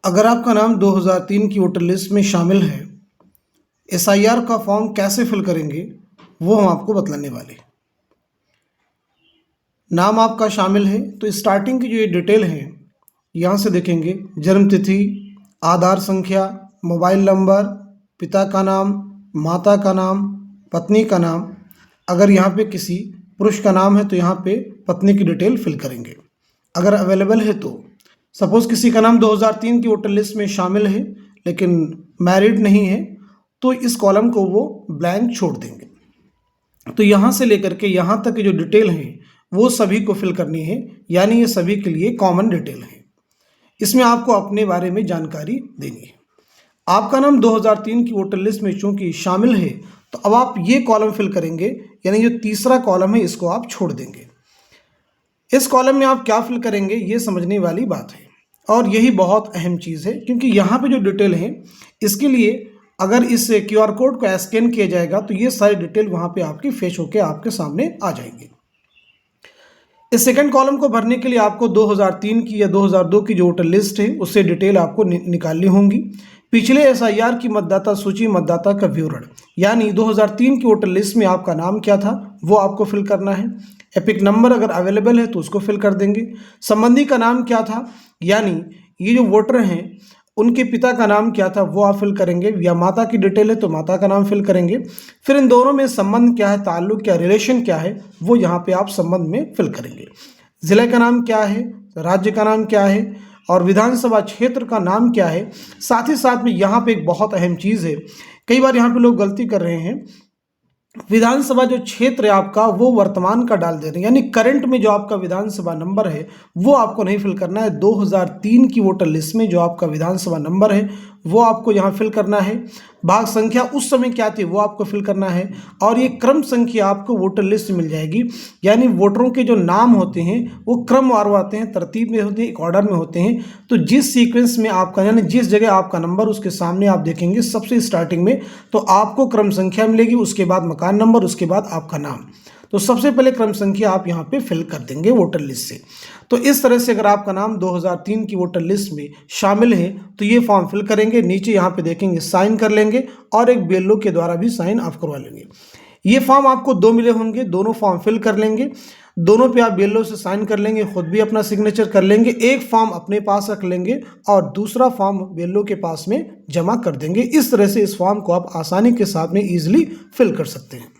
अगर आपका नाम 2003 की वोटर लिस्ट में शामिल है, एसआईआर का फॉर्म कैसे फिल करेंगे वो हम आपको बतलाने वाले हैं। नाम आपका शामिल है तो स्टार्टिंग की जो ये डिटेल है यहाँ से देखेंगे। जन्म तिथि, आधार संख्या, मोबाइल नंबर, पिता का नाम, माता का नाम, पत्नी का नाम। अगर यहाँ पे किसी पुरुष का नाम है तो यहाँ पे पत्नी की डिटेल फिल करेंगे। अगर अवेलेबल है तो सपोज़ किसी का नाम 2003 की वोटर लिस्ट में शामिल है लेकिन मैरिड नहीं है तो इस कॉलम को वो ब्लैंक छोड़ देंगे। तो यहाँ से लेकर के यहाँ तक की जो डिटेल है वो सभी को फिल करनी है, यानी ये सभी के लिए कॉमन डिटेल है। इसमें आपको अपने बारे में जानकारी देनी है। आपका नाम 2003 की वोटर लिस्ट में चूंकि शामिल है तो अब आप ये कॉलम फिल करेंगे, यानी जो तीसरा कॉलम है इसको आप छोड़ देंगे। इस कॉलम में आप क्या फिल करेंगे ये समझने वाली बात है और यही बहुत अहम चीज़ है, क्योंकि यहाँ पे जो डिटेल है इसके लिए अगर इस क्यूआर कोड को स्कैन किया जाएगा तो ये सारी डिटेल वहाँ पे आपकी फेच होकर आपके सामने आ जाएंगी। इस सेकंड कॉलम को भरने के लिए आपको 2003 की या 2002 की जो वोटर लिस्ट है उससे डिटेल आपको निकालनी होंगी। पिछले एसआईआर की मतदाता सूची, मतदाता का विवरण, यानी 2003 की वोटर लिस्ट में आपका नाम क्या था वो आपको फिल करना है। एपिक नंबर अगर अवेलेबल है तो उसको फिल कर देंगे। संबंधी का नाम क्या था, यानी ये जो वोटर हैं उनके पिता का नाम क्या था वो आप फिल करेंगे, या माता की डिटेल है तो माता का नाम फिल करेंगे। फिर इन दोनों में संबंध क्या है, ताल्लुक क्या, रिलेशन क्या है वो यहाँ पे आप संबंध में फिल करेंगे। ज़िले का नाम क्या है, राज्य का नाम क्या है और विधानसभा क्षेत्र का नाम क्या है। साथ ही साथ में यहाँ पे एक बहुत अहम चीज़ है, कई बार यहाँ पे लोग गलती कर रहे हैं, विधानसभा जो क्षेत्र है आपका वो वर्तमान का डाल दे रहे हैं, यानी करंट में जो आपका विधानसभा नंबर है वो आपको नहीं फिल करना है। 2003 की वोटर लिस्ट में जो आपका विधानसभा नंबर है वो आपको यहाँ फिल करना है। भाग संख्या उस समय क्या थी वो आपको फिल करना है और ये क्रम संख्या आपको वोटर लिस्ट मिल जाएगी, यानी वोटरों के जो नाम होते हैं वो क्रमवार आते हैं, तरतीब में होते हैं, एक ऑर्डर में होते हैं। तो जिस सीक्वेंस में आपका, यानी जिस जगह आपका नंबर उसके सामने आप देखेंगे सबसे स्टार्टिंग में, तो आपको क्रम संख्या मिलेगी, उसके बाद मकान नंबर, उसके बाद आपका नाम। तो सबसे पहले क्रम संख्या आप यहाँ पे फिल कर देंगे वोटर लिस्ट से। तो इस तरह से अगर आपका नाम 2003 की वोटर लिस्ट में शामिल है तो ये फॉर्म फिल करेंगे, नीचे यहाँ पे देखेंगे साइन कर लेंगे और एक बीएलओ के द्वारा भी साइन आप करवा लेंगे। ये फॉर्म आपको 2 मिले होंगे, दोनों फॉर्म फिल कर लेंगे, दोनों पे आप बीएलओ से साइन कर लेंगे, खुद भी अपना सिग्नेचर कर लेंगे। एक फॉर्म अपने पास रख लेंगे और दूसरा फॉर्म बीएलओ के पास में जमा कर देंगे। इस तरह से इस फॉर्म को आप आसानी के साथ में ईजिली फिल कर सकते हैं।